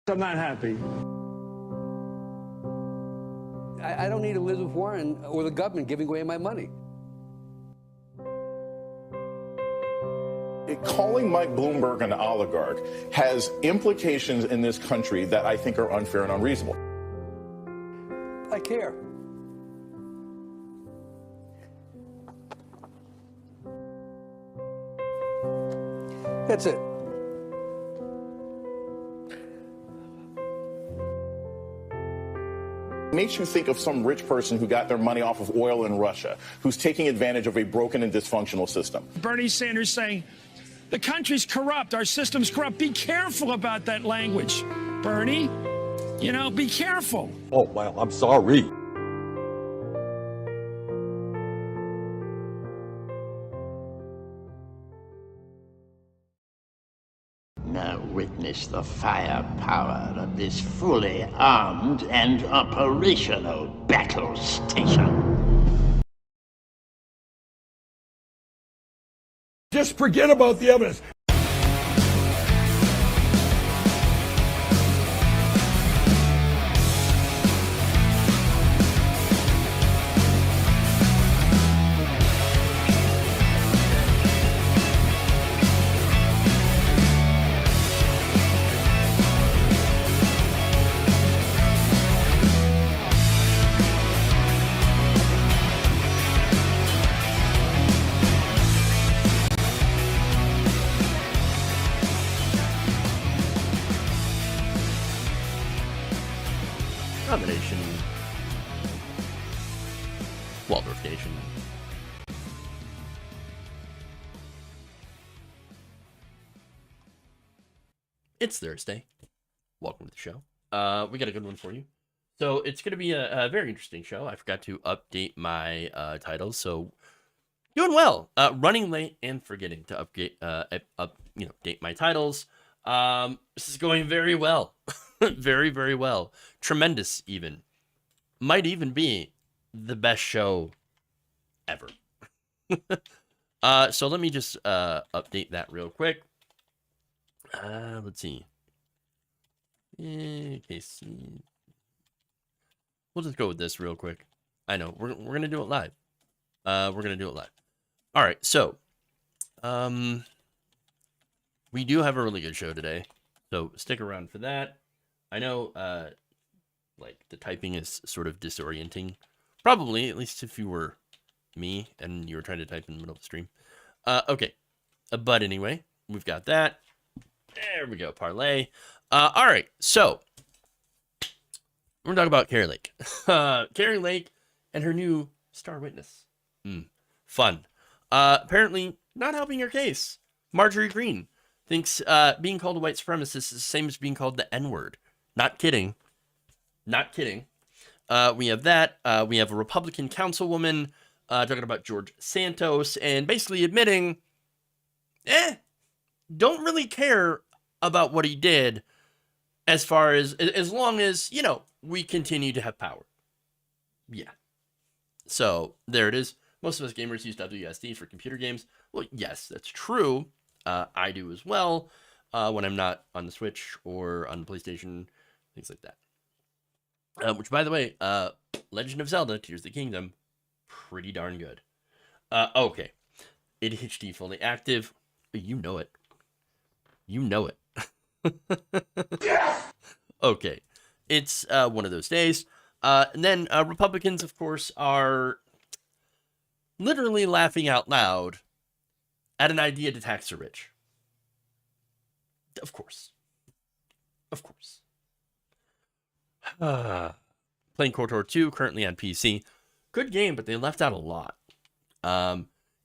I'm not happy. I don't need Elizabeth Warren or the government giving away my money. Calling Mike Bloomberg an oligarch has implications in this country that I think are unfair and unreasonable. I care. That's it. Makes you think of some rich person who got their money off of oil in Russia, who's taking advantage of a broken and dysfunctional system. Bernie Sanders saying, the country's corrupt, our system's corrupt. Be careful about that language, Bernie. You know, be careful. Oh, well, I'm sorry. Now witness the firepower of this fully armed and operational battle station. Just forget about the evidence. Combination. Waldorf Nation. It's Thursday. Welcome to the show. We got a good one for you. So it's going to be a very interesting show. I forgot to update my titles, so doing well. Running late and forgetting to update my titles. This is going very well. Very, very well. Tremendous, even. Might even be the best show ever. So let me just update that real quick. Let's see. Okay, we'll just go with this real quick. I know we're gonna do it live. We're gonna do it live. All right, so we do have a really good show today, so stick around for that. I know, like, the typing is sort of disorienting. Probably, at least if you were me and you were trying to type in the middle of the stream. Okay. But anyway, we've got that. There we go, parlay. All right, so we're going to talk about Carrie Lake. Carrie Lake and her new star witness. Fun. Apparently, not helping her case. Marjorie Greene thinks being called a white supremacist is the same as being called the N-word. Not kidding. Not kidding. We have that. We have a Republican councilwoman talking about George Santos and basically admitting, don't really care about what he did as far as long as, you know, we continue to have power. Yeah. So there it is. Most of us gamers use WSD for computer games. Well, yes, that's true. I do as well when I'm not on the Switch or on the PlayStation, things like that. Which, by the way, Legend of Zelda, Tears of the Kingdom, pretty darn good. Okay. ADHD fully active. You know it. You know it. Yes! Okay. It's one of those days. And then Republicans, of course, are literally laughing out loud at an idea to tax the rich. Of course. Of course. Playing KOTOR 2, currently on PC. Good game, but they left out a lot.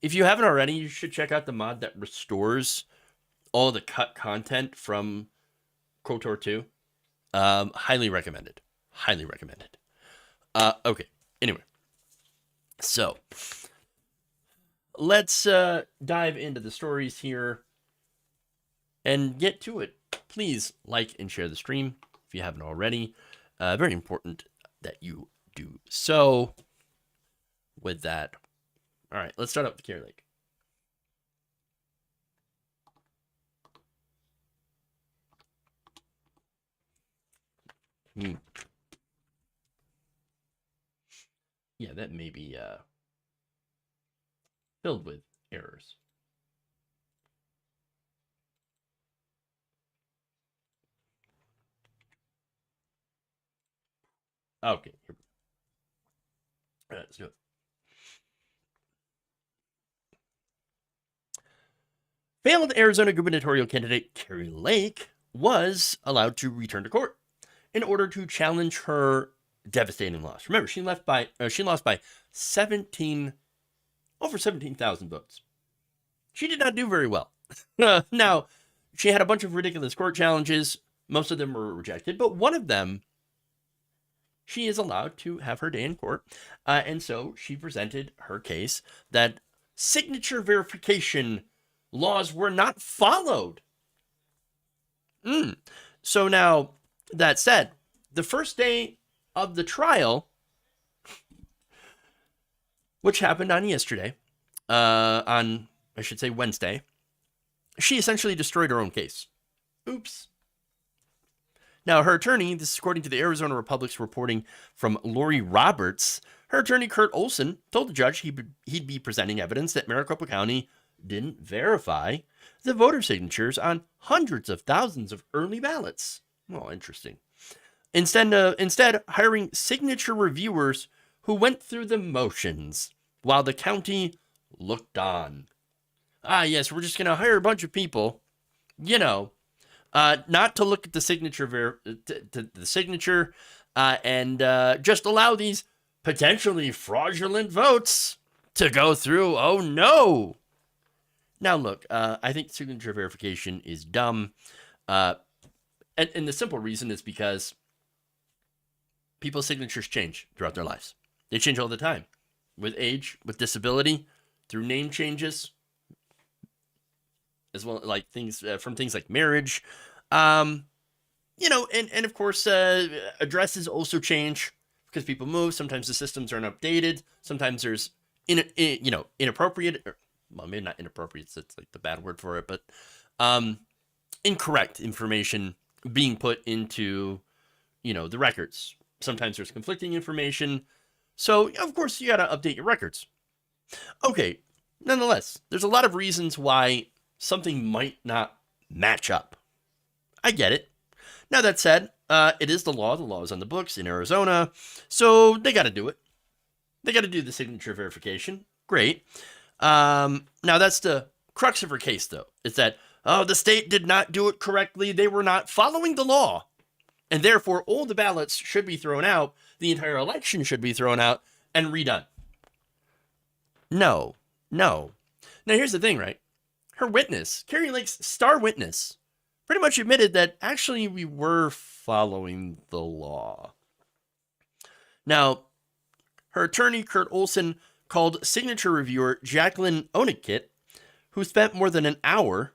If you haven't already, you should check out the mod that restores all the cut content from KOTOR 2. Highly recommended. Highly recommended. Okay, anyway. So, let's dive into the stories here and get to it. Please like and share the stream if you haven't already. Very important that you do so. With that, all right, let's start up with Carrie Lake. Yeah, that may be filled with errors. Okay. All right, let's do it. Failed Arizona gubernatorial candidate Carrie Lake was allowed to return to court in order to challenge her devastating loss. Remember, she lost by over 17,000 votes. She did not do very well. Now, she had a bunch of ridiculous court challenges. Most of them were rejected, but one of them, she is allowed to have her day in court. And so she presented her case that signature verification laws were not followed. So now, that said, the first day of the trial, which happened on yesterday, on, I should say, Wednesday, she essentially destroyed her own case. Oops. Now, her attorney, this is according to the Arizona Republic's reporting from Lori Roberts, her attorney, Kurt Olson, told the judge he'd be presenting evidence that Maricopa County didn't verify the voter signatures on hundreds of thousands of early ballots. Well, interesting. Instead, hiring signature reviewers who went through the motions while the county looked on. Yes, we're just going to hire a bunch of people, not to look at the signature, and just allow these potentially fraudulent votes to go through. Oh, no. Now, look, I think signature verification is dumb. And the simple reason is because people's signatures change throughout their lives. They change all the time. With age, with disability, through name changes, as well, like things from things like marriage. And of course, addresses also change because people move. Sometimes the systems aren't updated. Sometimes there's, inappropriate, well, maybe not inappropriate, it's like the bad word for it, but incorrect information being put into, the records. Sometimes there's conflicting information. So, of course, you got to update your records. Okay, nonetheless, there's a lot of reasons why something might not match up. I get it. Now, that said, it is the law. The law is on the books in Arizona, so they got to do it. They got to do the signature verification. Great. Now, that's the crux of her case, though. It's that, the state did not do it correctly. They were not following the law. And therefore, all the ballots should be thrown out. The entire election should be thrown out and redone. No. Now, here's the thing, right? Her witness, Carrie Lake's star witness, pretty much admitted that actually we were following the law. Now, her attorney, Kurt Olson, called signature reviewer Jacqueline Onikit, who spent more than an hour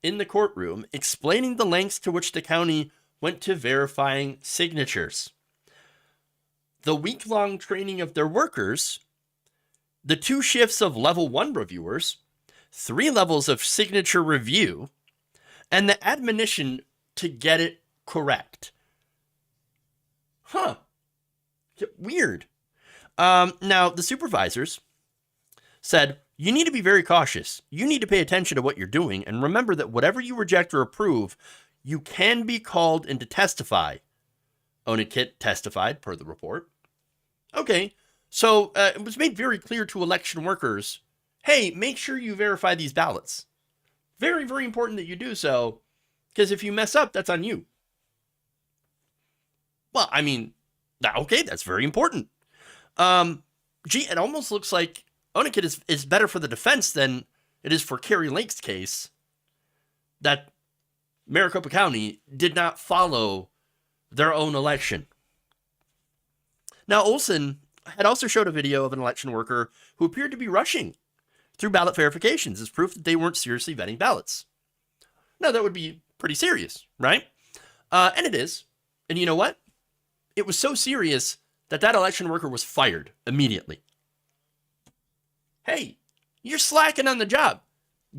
in the courtroom explaining the lengths to which the county went to verifying signatures. The week-long training of their workers, the 2 shifts of level 1 reviewers, 3 levels of signature review, and the admonition to get it correct. Weird. Now, the supervisors said, you need to be very cautious. You need to pay attention to what you're doing, and remember that whatever you reject or approve, you can be called in to testify. Onikit testified, per the report. Okay, so it was made very clear to election workers, hey, make sure you verify these ballots. Very, very important that you do so, because if you mess up, that's on you. Well, I mean, okay, that's very important. It almost looks like Onikit is better for the defense than it is for Carrie Lake's case, that Maricopa County did not follow their own election. Now, Olson had also showed a video of an election worker who appeared to be rushing through ballot verifications as proof that they weren't seriously vetting ballots. Now, that would be pretty serious, right? And it is. And you know what? It was so serious that election worker was fired immediately. Hey, you're slacking on the job.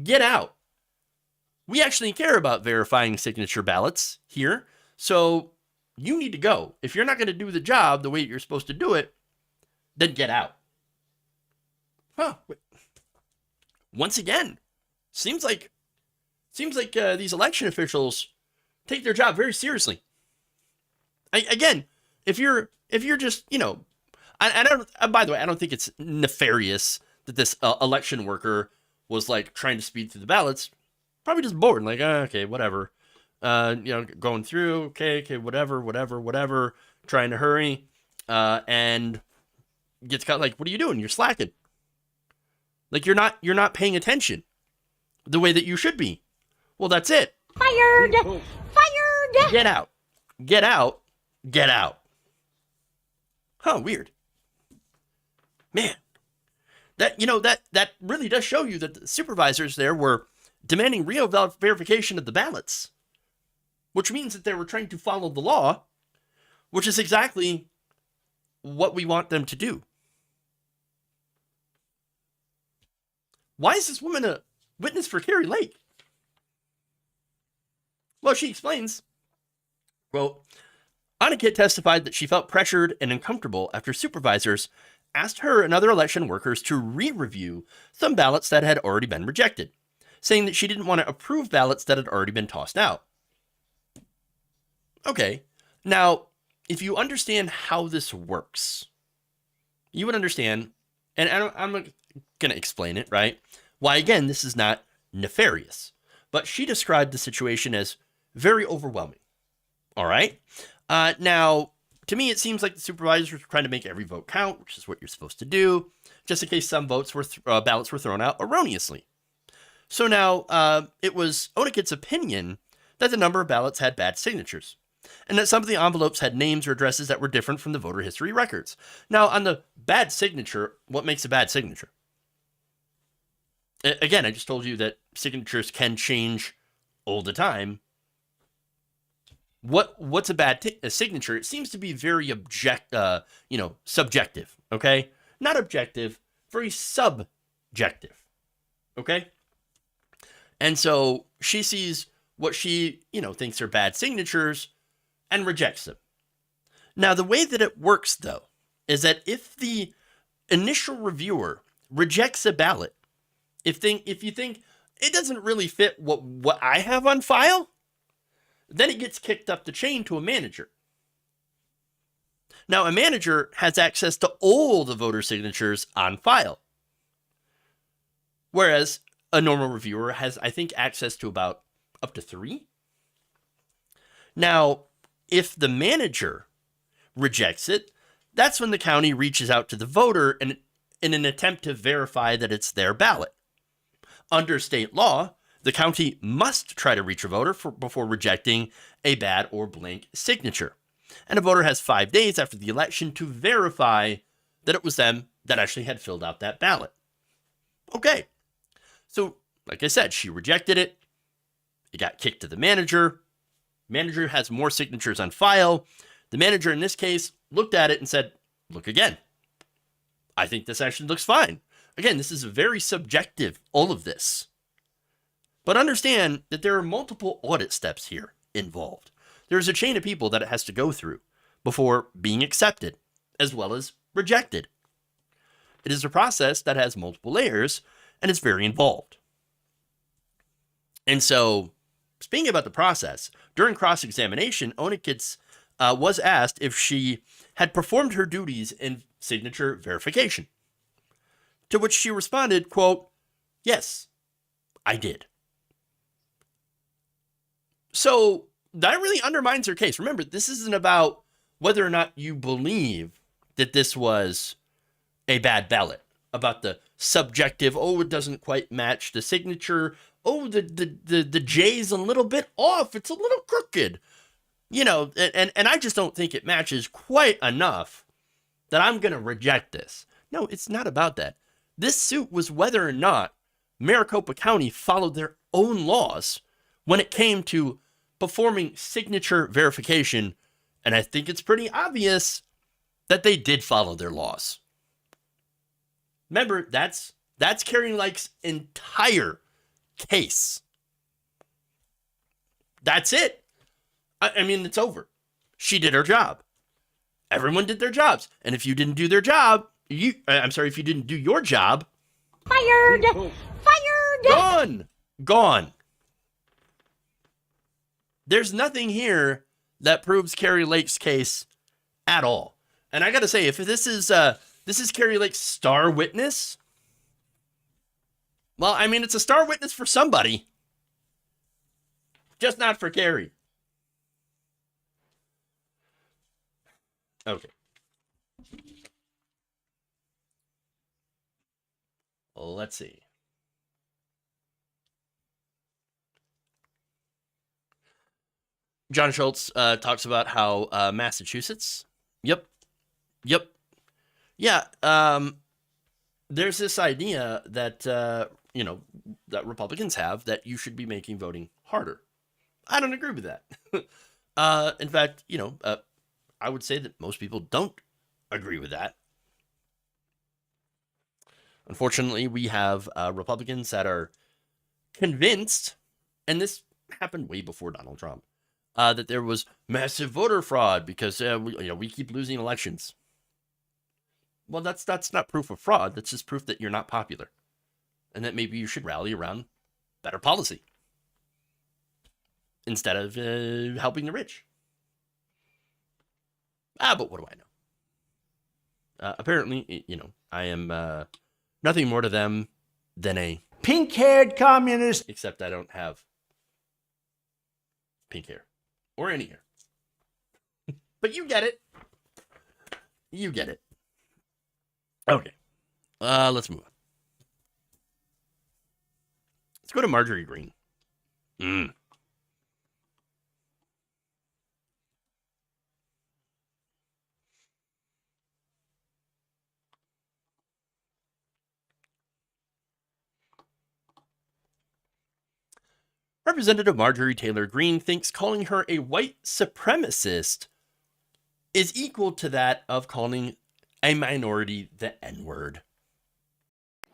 Get out. We actually care about verifying signature ballots here, so you need to go. If you're not going to do the job the way you're supposed to do it, then get out. Huh. Once again, seems like these election officials take their job very seriously. Again, if you're just, I don't. By the way, I don't think it's nefarious that this election worker was like trying to speed through the ballots. Probably just bored, like okay, whatever. Going through, okay, whatever. Trying to hurry, and gets caught. Like, what are you doing? You're slacking. Like you're not paying attention the way that you should be. Well, that's it. Fired! Fired! Get out. Get out. Get out. Huh, weird. Man. That really does show you that the supervisors there were demanding real verification of the ballots, which means that they were trying to follow the law, which is exactly what we want them to do. Why is this woman a witness for Carrie Lake? Well, she explains, quote, Annika testified that she felt pressured and uncomfortable after supervisors asked her and other election workers to re-review some ballots that had already been rejected, saying that she didn't want to approve ballots that had already been tossed out. Okay, now, if you understand how this works, you would understand, and I'm going to explain it, right? Why, again, this is not nefarious. But she described the situation as very overwhelming. All right? Now, to me, it seems like the supervisors were trying to make every vote count, which is what you're supposed to do, just in case some ballots were thrown out erroneously. So now, it was Onikit's opinion that the number of ballots had bad signatures, and that some of the envelopes had names or addresses that were different from the voter history records. Now, on the bad signature, what makes a bad signature? Again, I just told you that signatures can change all the time. What's a bad signature? It seems to be very subjective, okay? Not objective, very subjective, okay? And so she sees what she, thinks are bad signatures and rejects them. Now, the way that it works, though, is that if the initial reviewer rejects a ballot, if you think it doesn't really fit what I have on file, then it gets kicked up the chain to a manager. Now, a manager has access to all the voter signatures on file, whereas a normal reviewer has, I think, access to about up to 3. Now, if the manager rejects it, that's when the county reaches out to the voter in an attempt to verify that it's their ballot. Under state law, the county must try to reach a voter before rejecting a bad or blank signature. And a voter has 5 days after the election to verify that it was them that actually had filled out that ballot. Okay. So, like I said, she rejected it. It got kicked to the manager. Manager has more signatures on file. The manager in this case looked at it and said, look again. I think this actually looks fine. Again, this is very subjective, all of this. But understand that there are multiple audit steps here involved. There's a chain of people that it has to go through before being accepted, as well as rejected. It is a process that has multiple layers, and it's very involved. And so, speaking about the process, during cross-examination, Onikitz was asked if she had performed her duties in signature verification. To which she responded, quote, yes, I did. So that really undermines her case. Remember, this isn't about whether or not you believe that this was a bad ballot, about the subjective, it doesn't quite match the signature. The J's a little bit off. It's a little crooked. And I just don't think it matches quite enough that I'm going to reject this. No, it's not about that. This suit was whether or not Maricopa County followed their own laws when it came to performing signature verification, and I think it's pretty obvious that they did follow their laws. Remember, that's Carrie Lake's entire case. That's it. I mean, it's over. She did her job. Everyone did their jobs. And if you didn't do their job, if you didn't do your job, Fired! Fired! Gone. There's nothing here that proves Carrie Lake's case at all. And I got to say, if this is Carrie Lake's star witness, well, I mean, it's a star witness for somebody, just not for Carrie. Okay. Let's see. John Schultz talks about how Massachusetts. Yep. Yeah. There's this idea that, that Republicans have that you should be making voting harder. I don't agree with that. In fact, I would say that most people don't agree with that. Unfortunately, we have Republicans that are convinced, and this happened way before Donald Trump, that there was massive voter fraud because we keep losing elections. Well, that's not proof of fraud. That's just proof that you're not popular, and that maybe you should rally around better policy instead of helping the rich. But what do I know? Apparently, I am nothing more to them than a Pink-haired communist. Except I don't have pink hair or any hair. But you get it. You get it. Okay. Let's move on. Let's go to Marjorie Greene. Representative Marjorie Taylor Greene thinks calling her a white supremacist is equal to that of calling a minority the N-word.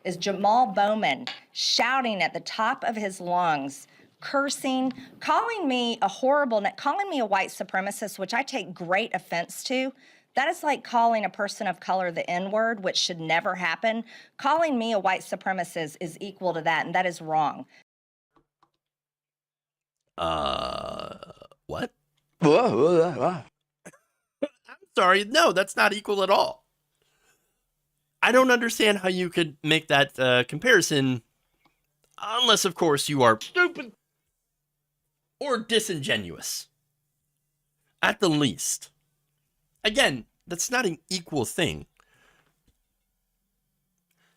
Is Jamal Bowman shouting at the top of his lungs, cursing, calling me a white supremacist, which I take great offense to. That is like calling a person of color the N-word, which should never happen. Calling me a white supremacist is equal to that, and that is wrong. What? I'm sorry. No, that's not equal at all. I don't understand how you could make that comparison unless, of course, you are stupid or disingenuous. At the least. Again, that's not an equal thing.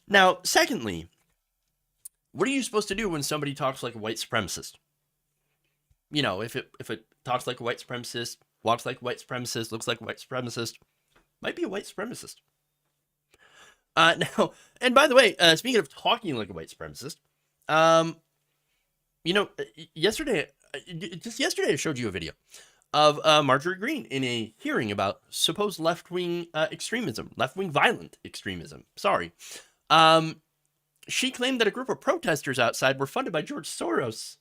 Now, secondly, what are you supposed to do when somebody talks like a white supremacist? If it talks like a white supremacist, walks like a white supremacist, looks like a white supremacist, might be a white supremacist. Now, and by the way, speaking of talking like a white supremacist, yesterday I showed you a video of Marjorie Greene in a hearing about supposed left-wing extremism, left-wing violent extremism. Sorry. She claimed that a group of protesters outside were funded by George Soros.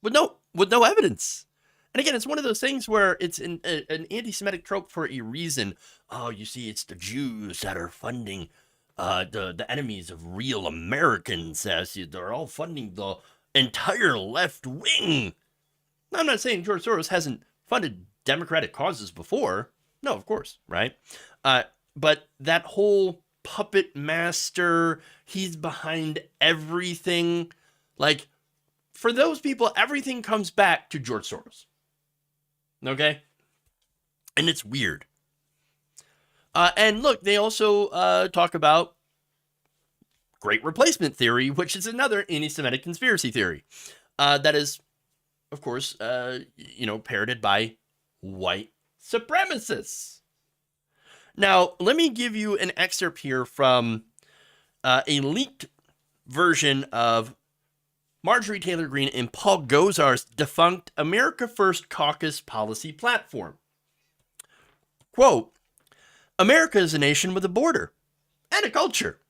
With no evidence. And again, it's one of those things where it's an anti-Semitic trope for a reason. Oh, you see, it's the Jews that are funding the enemies of real Americans. They're all funding the entire left wing. I'm not saying George Soros hasn't funded democratic causes before. No, of course, right? But that whole puppet master, he's behind everything. Like, for those people, everything comes back to George Soros. Okay? And it's weird. And look, they also talk about Great Replacement theory, which is another anti-Semitic conspiracy theory. That is, of course, parroted by white supremacists. Now, let me give you an excerpt here from a leaked version of Marjorie Taylor Greene and Paul Gosar's defunct America First Caucus policy platform. Quote, America is a nation with a border and a culture,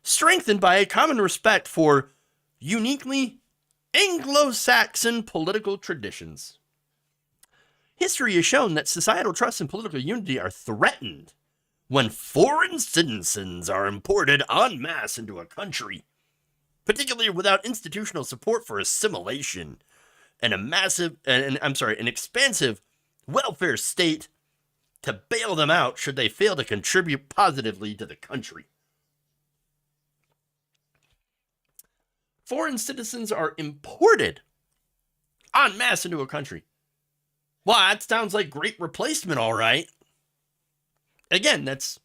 strengthened by a common respect for uniquely Anglo-Saxon political traditions. History has shown that societal trust and political unity are threatened when foreign citizens are imported en masse into a country, particularly without institutional support for assimilation and an expansive welfare state to bail them out should they fail to contribute positively to the country. Foreign citizens are imported en masse into a country. Well, that sounds like great replacement, all right. Again, that's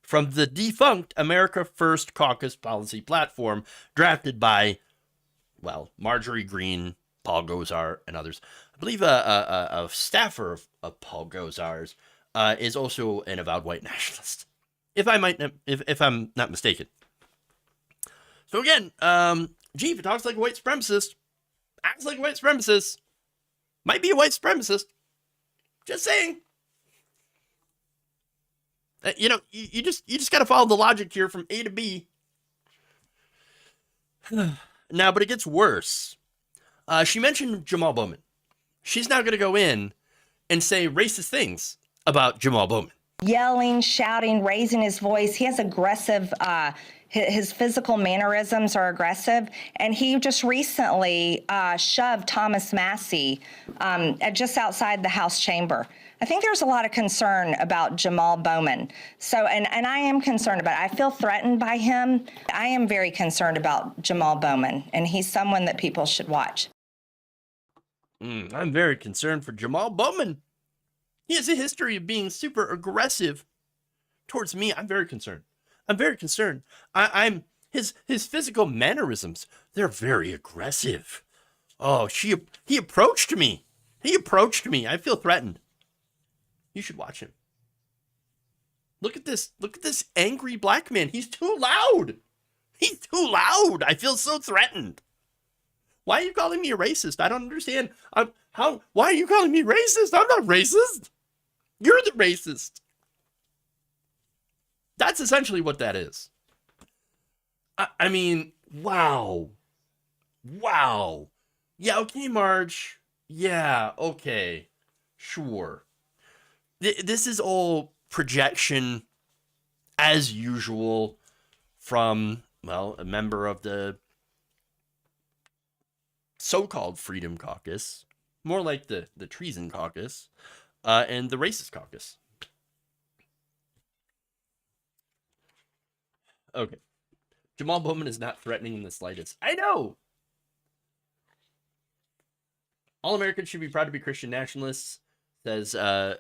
from the defunct America First Caucus policy platform drafted by, well, Marjorie, Greene, Paul Gosar, and others. I believe a staffer of Paul Gosar's is also an avowed white nationalist, if I'm not mistaken. So again, gee, if it talks like a white supremacist, acts like a white supremacist, might be a white supremacist. Just saying. You just got to follow the logic here from A to B. Now, but it gets worse. She mentioned Jamal Bowman. She's now going to go in and say racist things about Jamal Bowman. Yelling, shouting, raising his voice. He has aggressive, his physical mannerisms are aggressive. And he just recently shoved Thomas Massey just outside the House chamber. I think there's a lot of concern about Jamal Bowman. So, and I am concerned about it. I feel threatened by him. I am very concerned about Jamal Bowman, and he's someone that people should watch. I'm very concerned for Jamal Bowman. He has a history of being super aggressive towards me. I'm very concerned. I'm his physical mannerisms, they're very aggressive. Oh, he approached me. I feel threatened. You should watch him. Look at this angry black man. He's too loud. I feel so threatened. Why are you calling me a racist? I don't understand. Why are you calling me racist? I'm not racist. You're the racist. That's essentially what that is. I mean, wow. Yeah, okay, Marge. Yeah, okay. Sure. This is all projection, as usual, from, well, a member of the so-called Freedom Caucus, more like the Treason Caucus, and the Racist Caucus. Okay. Jamal Bowman is not threatening in the slightest. I know! All Americans should be proud to be Christian nationalists, says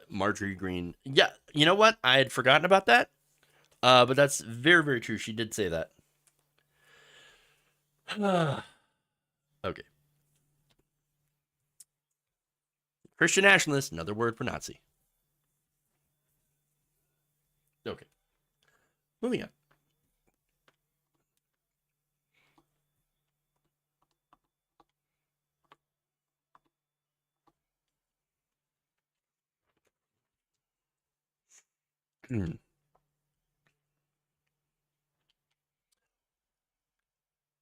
Marjorie Greene. Yeah, you know what? I had forgotten about that. But that's very, very true. She did say that. Okay. Christian nationalist, another word for Nazi. Okay. Moving on.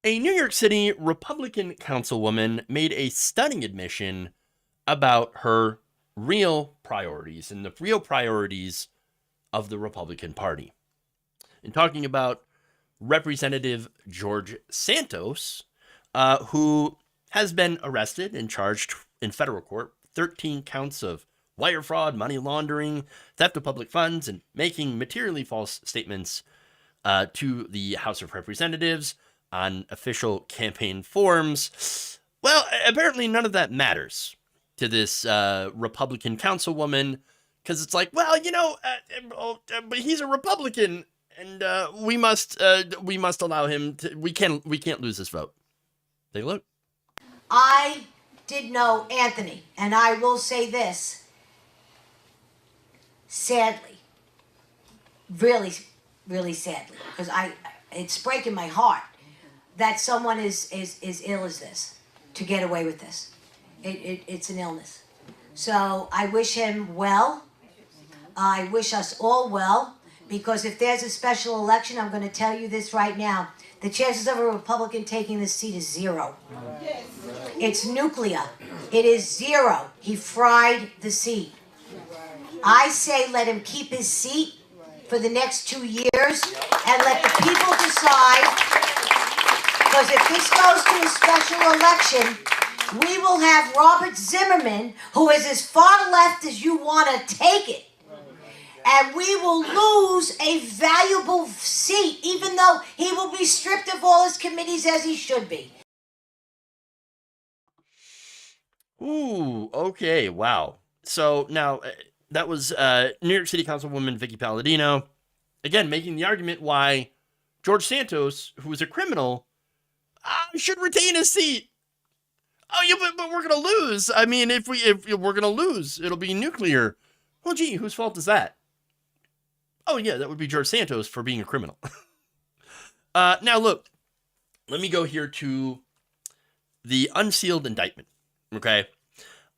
A New York City Republican councilwoman made a stunning admission about her real priorities and the real priorities of the Republican Party. In talking about Representative George Santos, who has been arrested and charged in federal court, 13 counts of wire fraud, money laundering, theft of public funds, and making materially false statements to the House of Representatives on official campaign forms. Well, apparently none of that matters to this Republican councilwoman, because it's like, well, but he's a Republican, and we must allow him to. We can't lose this vote. Take a look. I did know Anthony, and I will say this. Sadly, really, really sadly, because it's breaking my heart that someone is ill as this to get away with this. It's an illness. So I wish him well. I wish us all well, because if there's a special election, I'm going to tell you this right now, the chances of a Republican taking this seat is zero. It's nuclear. It is zero. He fried the seat. I say let him keep his seat for the next 2 years and let the people decide. Because if this goes to a special election, we will have Robert Zimmerman, who is as far left as you want to take it. And we will lose a valuable seat, even though he will be stripped of all his committees as he should be. Ooh, okay, wow. So now that was New York City Councilwoman Vicky Palladino, again making the argument why George Santos, who is a criminal, should retain his seat. Oh yeah, but we're gonna lose. I mean, if we're gonna lose, it'll be nuclear. Well, gee, whose fault is that? Oh yeah, that would be George Santos for being a criminal. Now look, let me go here to the unsealed indictment. Okay.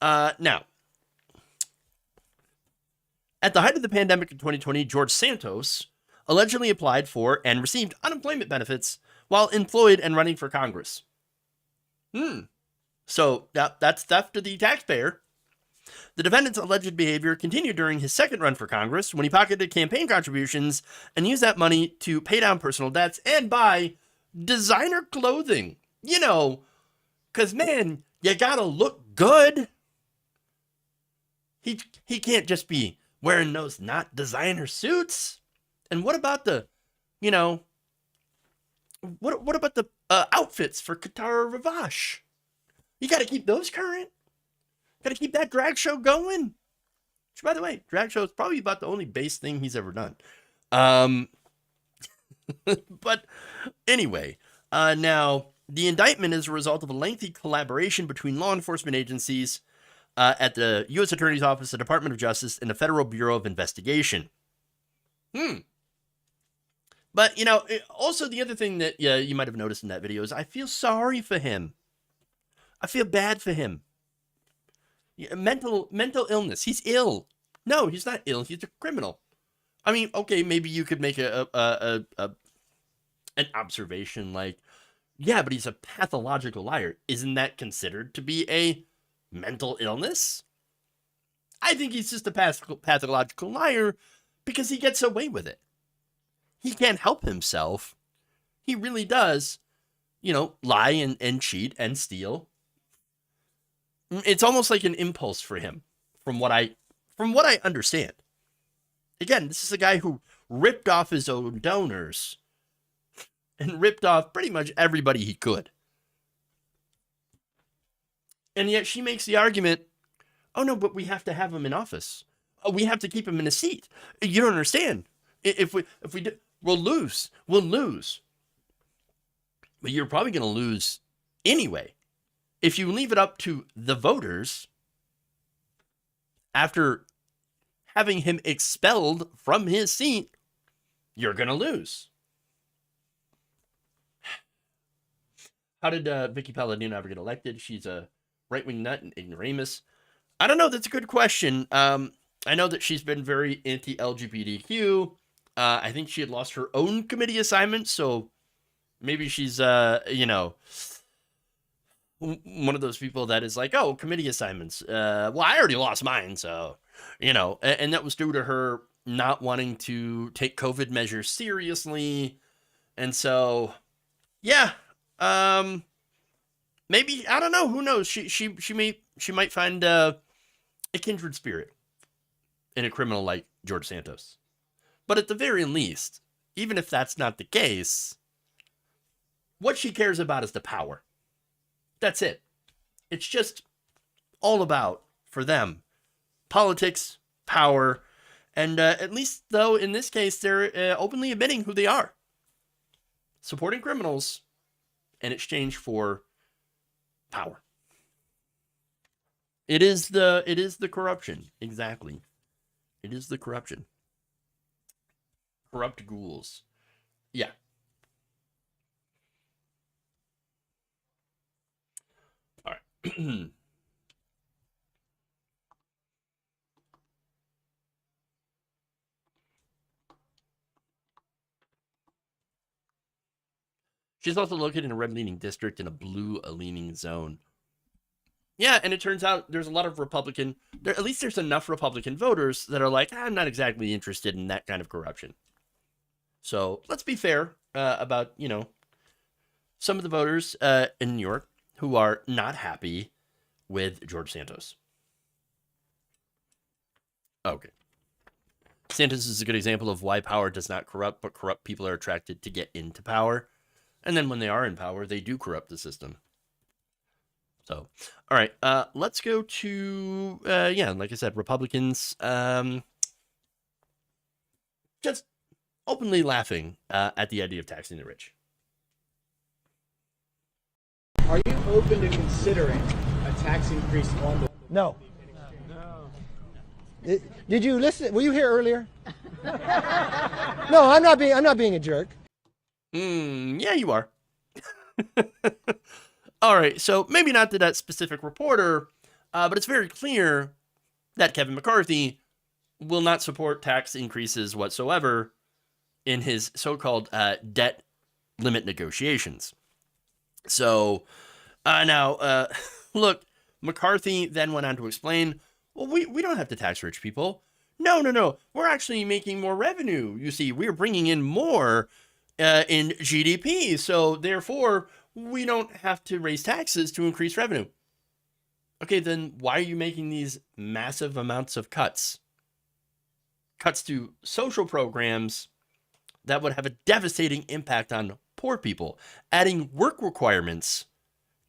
Now, at the height of the pandemic in 2020, George Santos allegedly applied for and received unemployment benefits while employed and running for Congress. So that's theft to the taxpayer. The defendant's alleged behavior continued during his second run for Congress when he pocketed campaign contributions and used that money to pay down personal debts and buy designer clothing. You know, because, man, you gotta look good. He can't just be wearing those not designer suits. And what about the, you know, what about the outfits for Qatar Ravash? You gotta keep those current. Gotta keep that drag show going. Which, by the way, drag show is probably about the only base thing he's ever done. But anyway, now the indictment is a result of a lengthy collaboration between law enforcement agencies at the U.S. Attorney's Office, the Department of Justice, and the Federal Bureau of Investigation. But, you know, also the other thing that you might have noticed in that video is I feel sorry for him. I feel bad for him. Mental illness. He's ill. No, he's not ill. He's a criminal. I mean, okay, maybe you could make an observation like, yeah, but he's a pathological liar. Isn't that considered to be a mental illness? I think he's just a pathological liar because he gets away with it. He can't help himself. He really does, you know, lie and cheat and steal. It's almost like an impulse for him, from what I understand. Again, this is a guy who ripped off his own donors and ripped off pretty much everybody he could. And yet she makes the argument, oh no, but we have to have him in office. Oh, we have to keep him in a seat. You don't understand. If we do, we'll lose. We'll lose. But you're probably going to lose anyway. If you leave it up to the voters, after having him expelled from his seat, you're going to lose. How did Vicky Palladino ever get elected? She's a right-wing nut and ignoramus. I don't know. That's a good question. I know that she's been very anti-LGBTQ. I think she had lost her own committee assignment, so maybe she's, you know, one of those people that is like, oh, committee assignments. Well, I already lost mine, so, you know, and that was due to her not wanting to take COVID measures seriously. And so, yeah, maybe, I don't know, who knows? She might find a kindred spirit in a criminal like George Santos. But at the very least, even if that's not the case, what she cares about is the power. That's it. It's just all about, for them, politics, power, and at least, though, in this case, they're openly admitting who they are. Supporting criminals in exchange for power. It is the corruption. Exactly. It is the corruption. Corrupt ghouls. Yeah. All right. She's also located in a red-leaning district in a blue-leaning zone. Yeah, and it turns out there's a lot of at least there's enough Republican voters that are like, I'm not exactly interested in that kind of corruption. So let's be fair about, some of the voters in New York who are not happy with George Santos. Okay. Santos is a good example of why power does not corrupt, but corrupt people are attracted to get into power. And then when they are in power, they do corrupt the system. So, all right, let's go to, like I said, Republicans just openly laughing at the idea of taxing the rich. Are you open to considering a tax increase on the... No. Did you listen? Were you here earlier? No, I'm not being a jerk. Yeah, you are. All right, so maybe not to that specific reporter, but it's very clear that Kevin McCarthy will not support tax increases whatsoever in his so-called debt limit negotiations. So now, look, McCarthy then went on to explain, well, we don't have to tax rich people. No. We're actually making more revenue. You see, we're bringing in more in GDP. So therefore, we don't have to raise taxes to increase revenue. Okay, then why are you making these massive amounts of cuts? Cuts to social programs that would have a devastating impact on poor people. Adding work requirements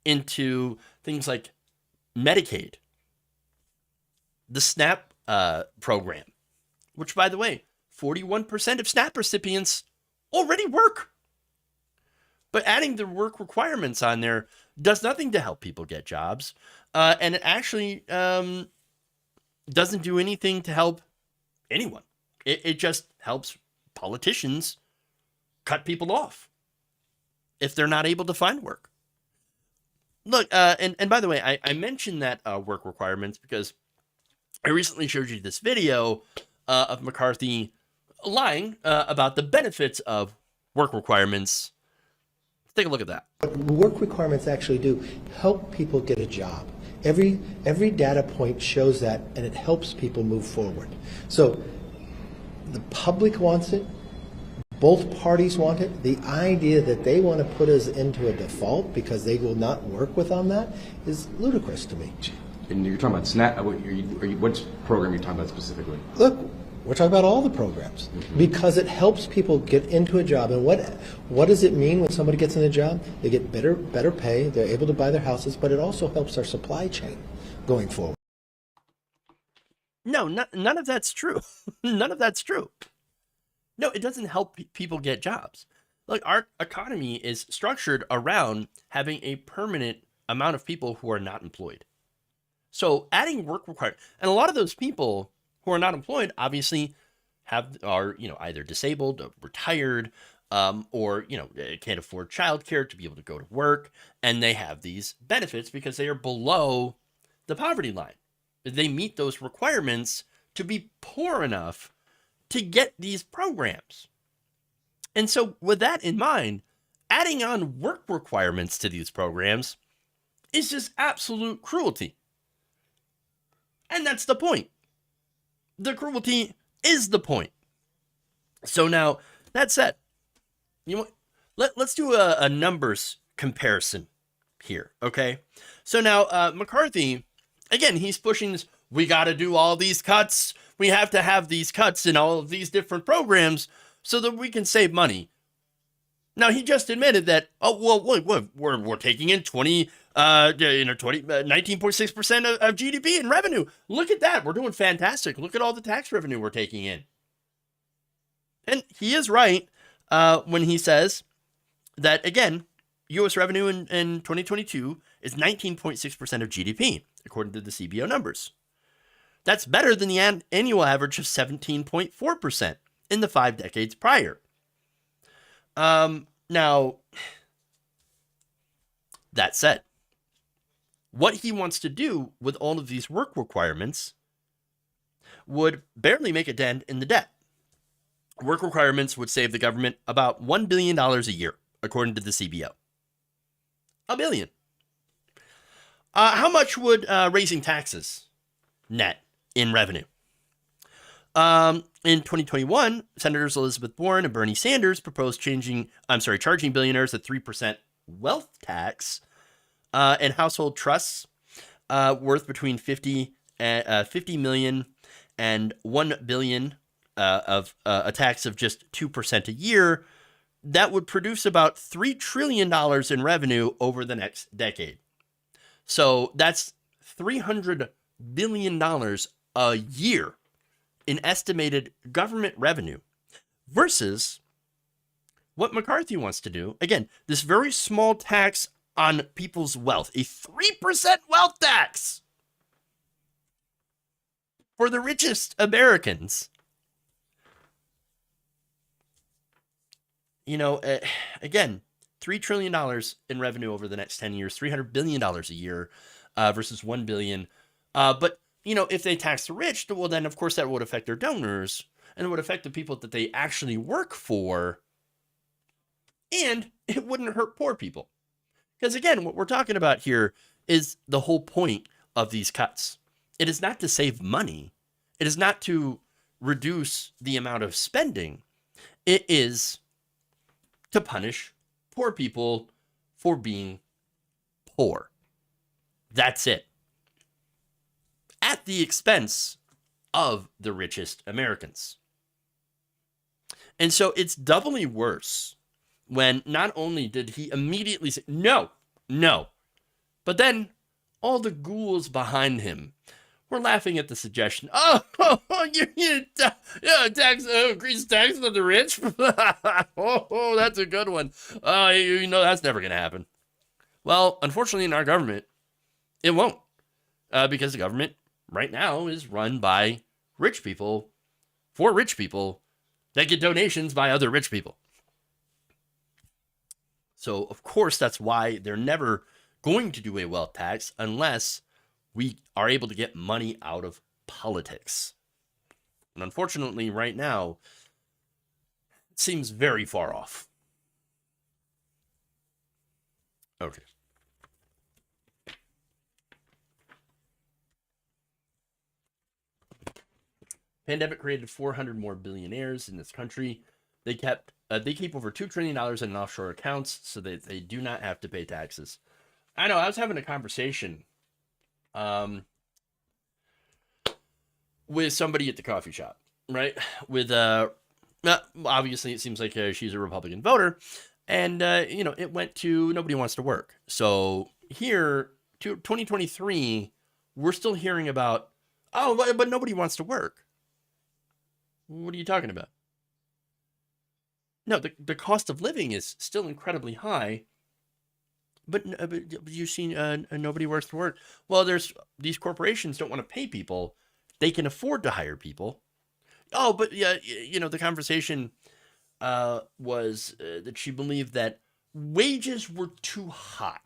into things like Medicaid, the SNAP program, which, by the way, 41% of SNAP recipients already work. But adding the work requirements on there does nothing to help people get jobs. And it actually doesn't do anything to help anyone. It just helps politicians cut people off if they're not able to find work. Look, and by the way, I mentioned that work requirements because I recently showed you this video of McCarthy lying about the benefits of work requirements. Let's take a look at that. What work requirements actually do help people get a job. Every data point shows that, and it helps people move forward. So the public wants it. Both parties want it. The idea that they want to put us into a default because they will not work with on that is ludicrous to me. And you're talking about SNAP. What program are you talking about specifically? Look, we're talking about all the programs because it helps people get into a job. And what does it mean when somebody gets in a job? They get better pay. They're able to buy their houses, but it also helps our supply chain going forward. No, none of that's true. None of that's true. No, it doesn't help people get jobs. Like, our economy is structured around having a permanent amount of people who are not employed. So adding work requirements, and a lot of those people who are not employed obviously are either disabled, or retired, or can't afford childcare to be able to go to work, and they have these benefits because they are below the poverty line. They meet those requirements to be poor enough to get these programs. And so with that in mind, adding on work requirements to these programs is just absolute cruelty. And that's the point. The cruelty is the point. So now, that said, let's do a numbers comparison here, okay? So now, McCarthy, again, he's pushing this, we got to do all these cuts. We have to have these cuts in all of these different programs so that we can save money. Now, he just admitted that, we're taking in 19.6% of GDP in revenue. Look at that. We're doing fantastic. Look at all the tax revenue we're taking in. And he is right when he says that, again, U.S. revenue in 2022 is 19.6% of GDP, according to the CBO numbers. That's better than the annual average of 17.4% in the 5 decades prior. Now, that said, what he wants to do with all of these work requirements would barely make a dent in the debt. Work requirements would save the government about $1 billion a year, according to the CBO. $1 billion. How much would raising taxes net in revenue? In 2021, Senators Elizabeth Warren and Bernie Sanders proposed charging billionaires a 3% wealth tax and household trusts worth between 50 million and 1 billion of a tax of just 2% a year. That would produce about $3 trillion in revenue over the next decade. So that's $300 billion a year in estimated government revenue versus what McCarthy wants to do. Again, this very small tax on people's wealth, a 3% wealth tax for the richest Americans. Again, $3 trillion in revenue over the next 10 years, $300 billion a year versus $1 billion. But if they tax the rich, well, then, of course, that would affect their donors and it would affect the people that they actually work for. And it wouldn't hurt poor people. Because, again, what we're talking about here is the whole point of these cuts. It is not to save money. It is not to reduce the amount of spending. It is to punish poor people for being poor. That's it. At the expense of the richest Americans. And so it's doubly worse when not only did he immediately say, no, but then all the ghouls behind him were laughing at the suggestion. You increase taxes on the rich? That's a good one. That's never going to happen. Well, unfortunately, in our government, it won't. Because the government right now is run by rich people for rich people that get donations by other rich people. So, of course, that's why they're never going to do a wealth tax unless we are able to get money out of politics. And unfortunately, right now, it seems very far off. Okay. Pandemic created 400 more billionaires in this country. They keep over $2 trillion in offshore accounts so that they do not have to pay taxes. I know, I was having a conversation with somebody at the coffee shop, right? With, obviously it seems like she's a Republican voter. And, it went to nobody wants to work. So here, 2023, we're still hearing about, but nobody wants to work. What are you talking about? No, the cost of living is still incredibly high, but you've seen nobody works to work. Well, these corporations don't want to pay people. They can afford to hire people. Oh, but yeah, the conversation was that she believed that wages were too high.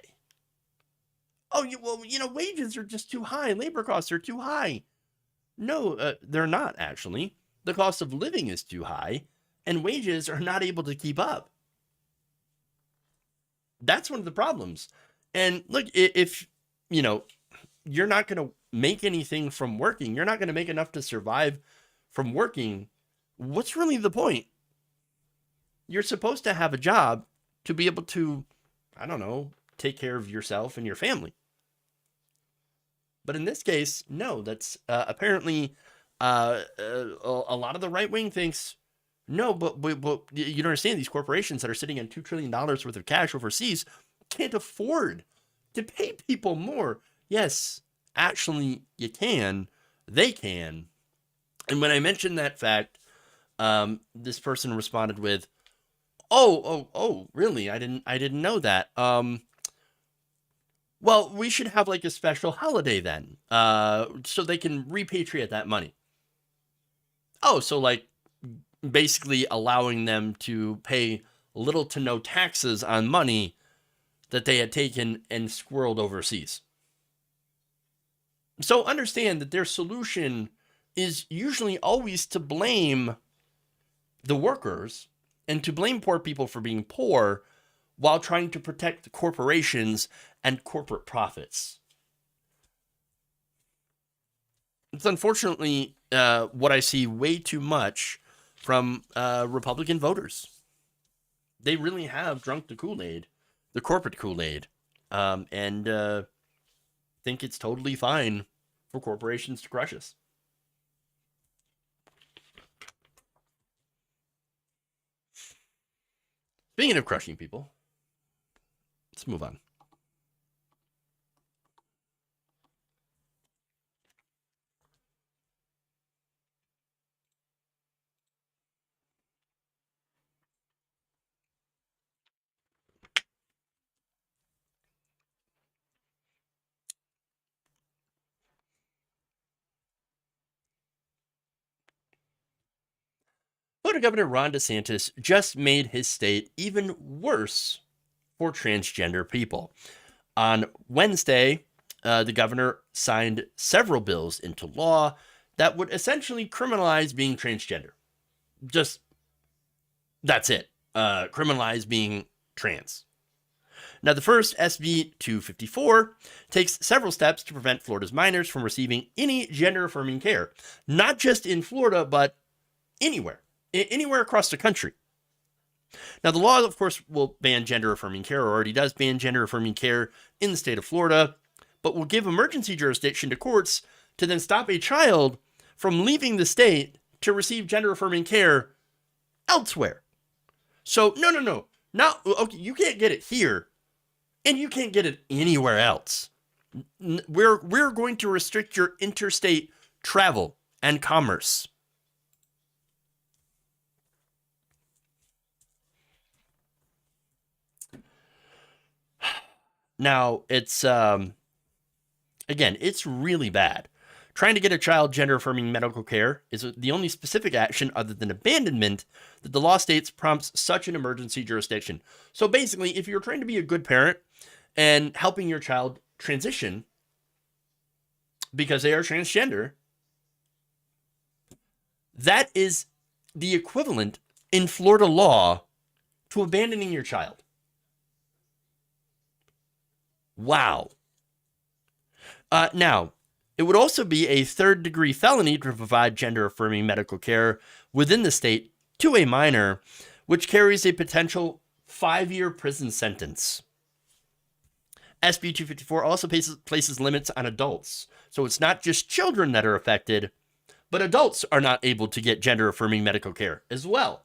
Oh, wages are just too high. Labor costs are too high. No, they're not actually. The cost of living is too high. And wages are not able to keep up. That's one of the problems. And look, if, you're not going to make anything from working, you're not going to make enough to survive from working, what's really the point? You're supposed to have a job to be able to, take care of yourself and your family. But in this case, no, that's apparently a lot of the right wing thinks, no, but you don't understand, these corporations that are sitting on $2 trillion worth of cash overseas can't afford to pay people more. Yes, actually, you can. They can. And when I mentioned that fact, this person responded with, "Oh, really? I didn't know that. Well, we should have like a special holiday then, so they can repatriate that money." Oh, so like basically allowing them to pay little to no taxes on money that they had taken and squirreled overseas. So understand that their solution is usually always to blame the workers and to blame poor people for being poor, while trying to protect corporations and corporate profits. It's unfortunately what I see way too much from Republican voters. They really have drunk the Kool-Aid, the corporate Kool-Aid, and think it's totally fine for corporations to crush us. Speaking of crushing people, let's move on. Florida Governor Ron DeSantis just made his state even worse for transgender people. On Wednesday, the governor signed several bills into law that would essentially criminalize being transgender. Just, that's it. Criminalize being trans. Now, the first, SB 254, takes several steps to prevent Florida's minors from receiving any gender-affirming care. Not just in Florida, but anywhere across the country. Now, the law, of course, will ban gender-affirming care, or already does ban gender-affirming care in the state of Florida, but will give emergency jurisdiction to courts to then stop a child from leaving the state to receive gender-affirming care elsewhere. So, no. Now, okay, you can't get it here, and you can't get it anywhere else. We're going to restrict your interstate travel and commerce. Now, it's, again, it's really bad. Trying to get a child gender-affirming medical care is the only specific action other than abandonment that the law states prompts such an emergency jurisdiction. So basically, if you're trying to be a good parent and helping your child transition because they are transgender, that is the equivalent in Florida law to abandoning your child. Wow. Now, it would also be a third-degree felony to provide gender-affirming medical care within the state to a minor, which carries a potential 5-year prison sentence. SB 254 also places limits on adults. So it's not just children that are affected, but adults are not able to get gender-affirming medical care as well.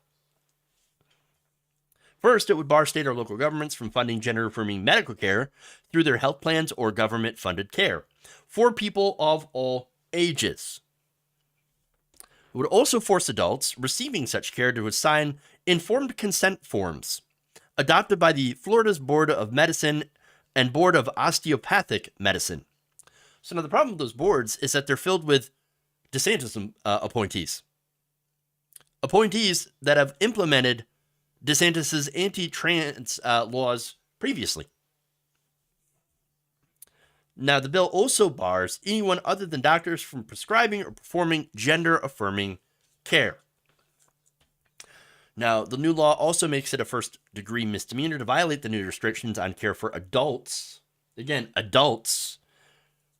First, it would bar state or local governments from funding gender-affirming medical care through their health plans or government-funded care for people of all ages. It would also force adults receiving such care to sign informed consent forms adopted by the Florida's Board of Medicine and Board of Osteopathic Medicine. So now the problem with those boards is that they're filled with DeSantis appointees. Appointees that have implemented DeSantis' anti-trans laws previously. Now, the bill also bars anyone other than doctors from prescribing or performing gender-affirming care. Now, the new law also makes it a first-degree misdemeanor to violate the new restrictions on care for adults. Again, adults,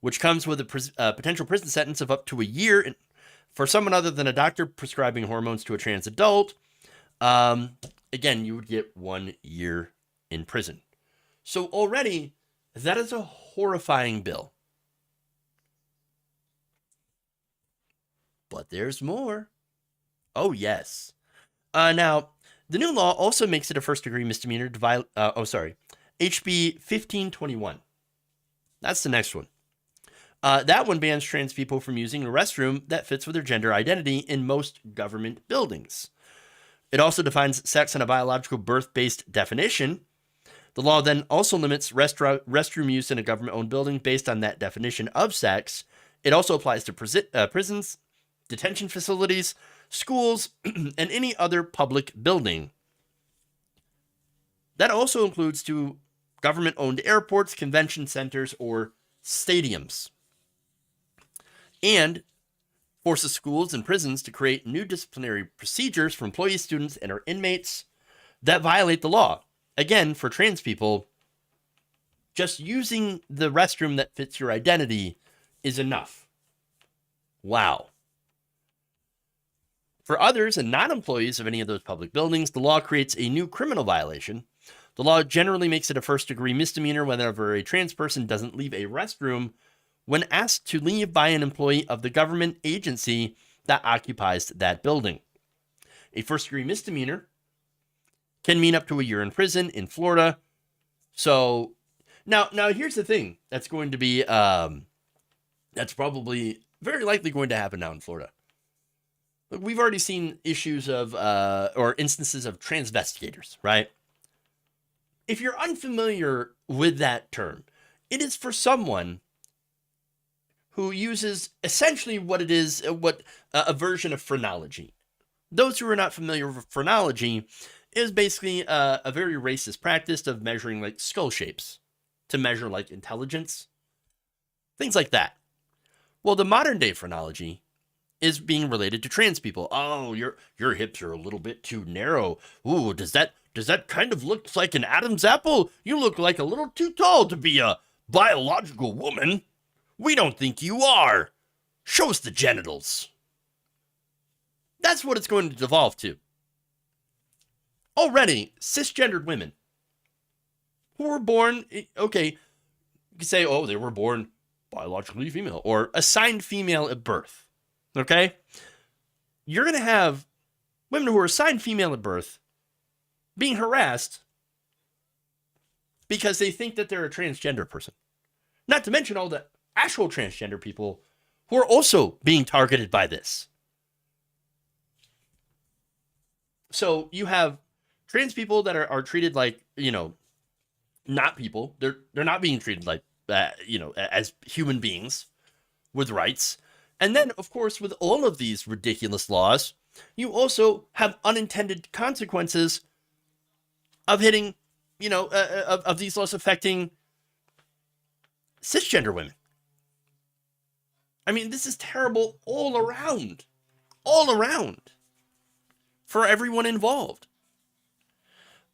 which comes with a potential prison sentence of up to a year for someone other than a doctor prescribing hormones to a trans adult. Again, you would get 1 year in prison. So already, that is a horrifying bill. But there's more. Oh, yes. Now, the new law also makes it a first-degree misdemeanor to violate... HB 1521. That's the next one. That one bans trans people from using a restroom that fits with their gender identity in most government buildings. It also defines sex in a biological birth-based definition. The law then also limits restroom use in a government-owned building based on that definition of sex. It also applies to prisons, detention facilities, schools, and any other public building. That also includes to government-owned airports, convention centers, or stadiums. And forces schools and prisons to create new disciplinary procedures for employees, students, and or inmates that violate the law. again, for trans people, just using the restroom that fits your identity is enough. Wow. For others and non-employees of any of those public buildings, the law creates a new criminal violation. The law generally makes it a first-degree misdemeanor whenever a trans person doesn't leave a restroom when asked to leave by an employee of the government agency that occupies that building. A first-degree misdemeanor can mean up to a year in prison in Florida. So now here's the thing that's going to be, that's probably very likely going to happen now in Florida. Look, we've already seen issues of, or instances of transvestigators, right? If you're unfamiliar with that term, it is for someone who uses essentially what it is, a version of phrenology. Those who are not familiar with phrenology is basically a very racist practice of measuring like skull shapes to measure like intelligence, things like that. Well, the modern day phrenology is being related to trans people. Oh, your hips are a little bit too narrow. Ooh, does that kind of look like an Adam's apple? You look like a little too tall to be a biological woman. We don't think you are. Show us the genitals. That's what it's going to devolve to. Already, cisgendered women who were born, okay, you could say, oh, they were born biologically female or assigned female at birth. Okay? You're going to have women who are assigned female at birth being harassed because they think that they're a transgender person. Not to mention all the actual transgender people who are also being targeted by this. So you have trans people that are treated like, not people. They're not being treated like, as human beings with rights. And then, of course, with all of these ridiculous laws, you also have unintended consequences of hitting, of these laws affecting cisgender women. I mean, this is terrible all around for everyone involved.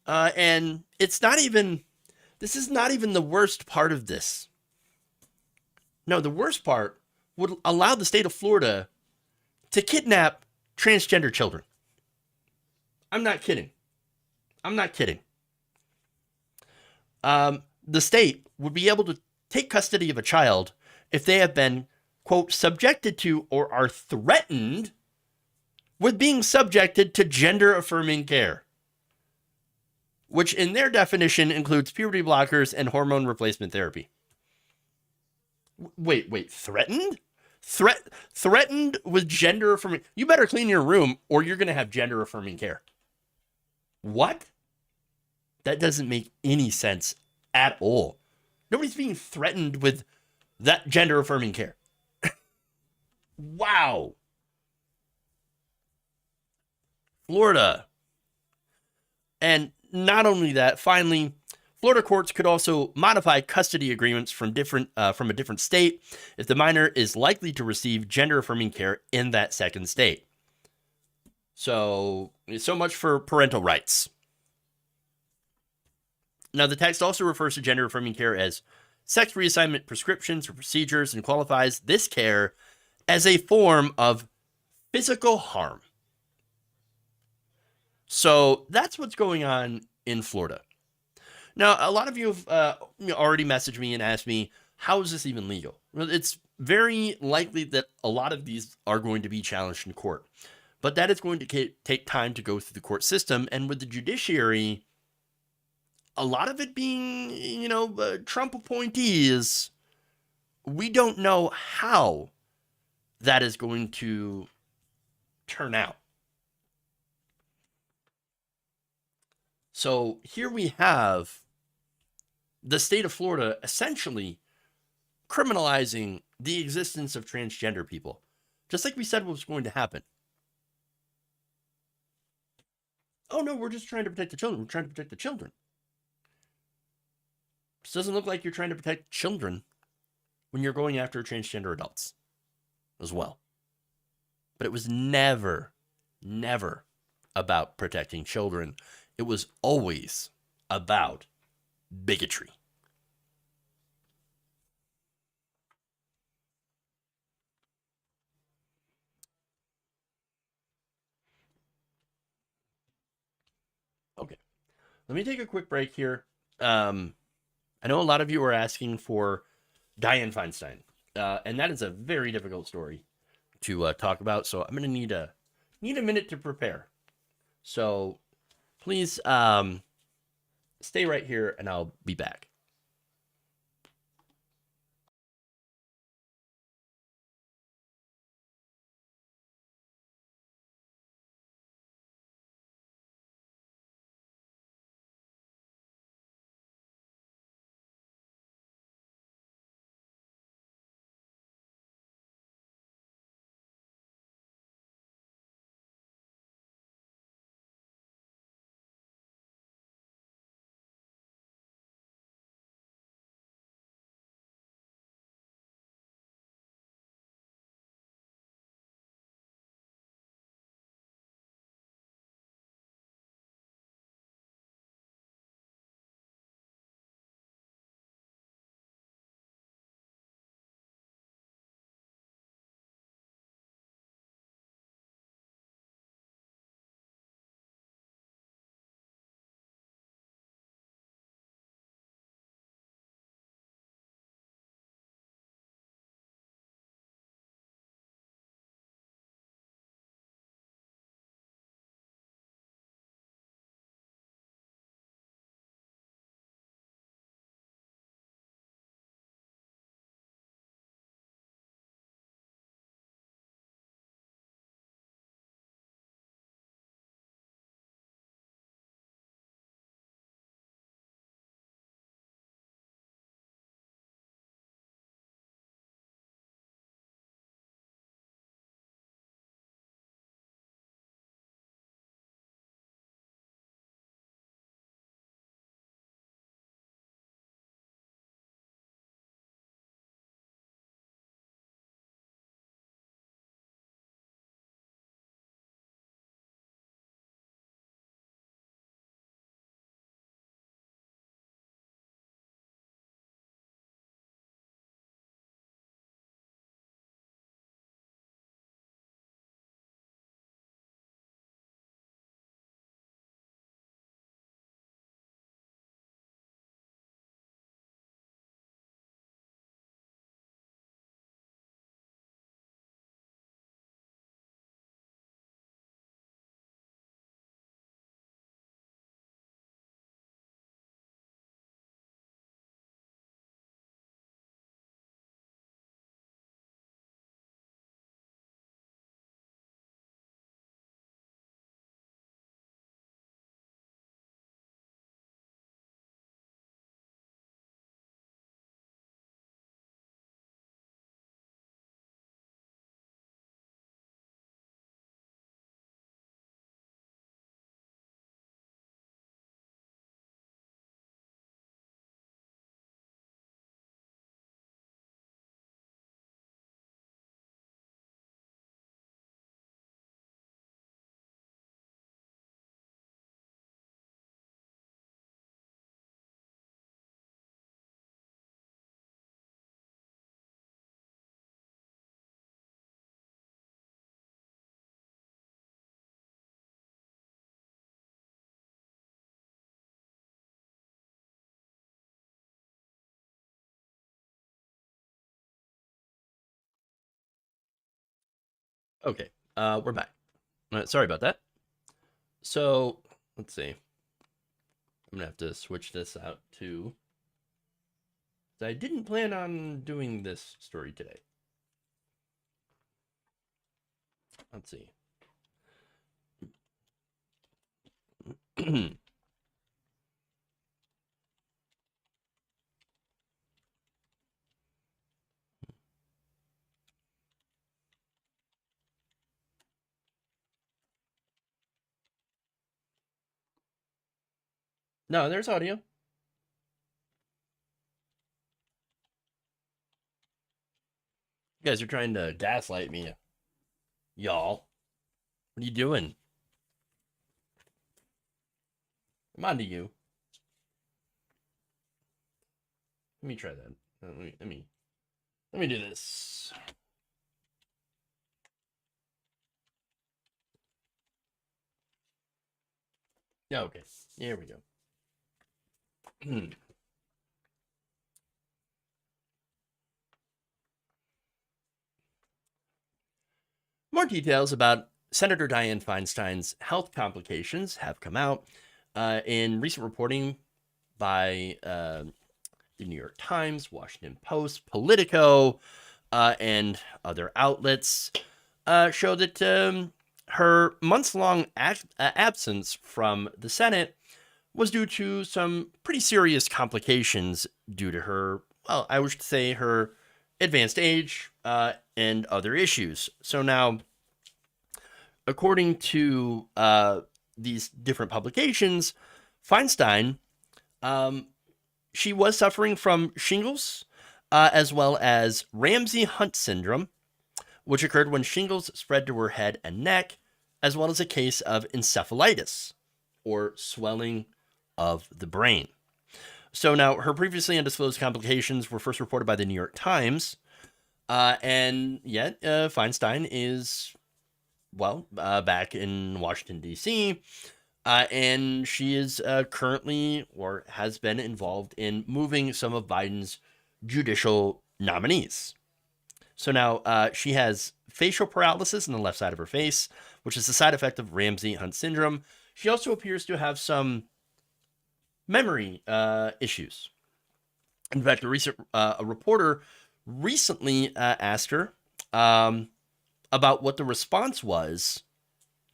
And this is not even the worst part of this. No, the worst part would allow the state of Florida to kidnap transgender children. I'm not kidding. The state would be able to take custody of a child if they have been, quote, subjected to or are threatened with being subjected to gender-affirming care, which in their definition includes puberty blockers and hormone replacement therapy. Wait, threatened? Threatened with gender-affirming... You better clean your room or you're going to have gender-affirming care. What? That doesn't make any sense at all. Nobody's being threatened with that gender-affirming care. Wow. Florida. And not only that, finally, Florida courts could also modify custody agreements from a different state if the minor is likely to receive gender-affirming care in that second state. So much for parental rights. Now, the text also refers to gender-affirming care as sex reassignment prescriptions or procedures and qualifies this care as a form of physical harm. So that's what's going on in Florida. Now, a lot of you have already messaged me and asked me, how is this even legal? Well, it's very likely that a lot of these are going to be challenged in court, but that is going to take time to go through the court system. And with the judiciary, a lot of it being, Trump appointees, we don't know how that is going to turn out. So here we have the state of Florida essentially criminalizing the existence of transgender people, just like we said was going to happen. Oh no, we're just trying to protect the children. We're trying to protect the children. This doesn't look like you're trying to protect children when you're going after transgender adults as well. But it was never about protecting children. It was always about bigotry. Okay, let me take a quick break here. I know a lot of you are asking for Dianne Feinstein, and that is a very difficult story to talk about. So I'm gonna need a minute to prepare. So please stay right here, and I'll be back. Okay, we're back. Sorry about that. So let's see. I'm gonna have to switch this out too. I didn't plan on doing this story today. Let's see. No, there's audio. You guys are trying to gaslight me. Y'all. What are you doing? I'm on to you. Let me try that. Let me do this. Okay, here we go. More details about Senator Dianne Feinstein's health complications have come out in recent reporting by the New York Times, Washington Post, Politico, and other outlets show that her months-long absence from the Senate was due to some pretty serious complications due to her, well, I would say her advanced age and other issues. So now, according to these different publications, Feinstein, she was suffering from shingles as well as Ramsay-Hunt syndrome, which occurred when shingles spread to her head and neck, as well as a case of encephalitis, or swelling of the brain. So now, her previously undisclosed complications were first reported by the New York Times, and yet Feinstein is, well, back in Washington, D.C., and she is currently, or has been involved in moving some of Biden's judicial nominees. So now she has facial paralysis in the left side of her face, which is a side effect of Ramsay-Hunt syndrome. She also appears to have some memory issues. In fact, a reporter recently asked her about what the response was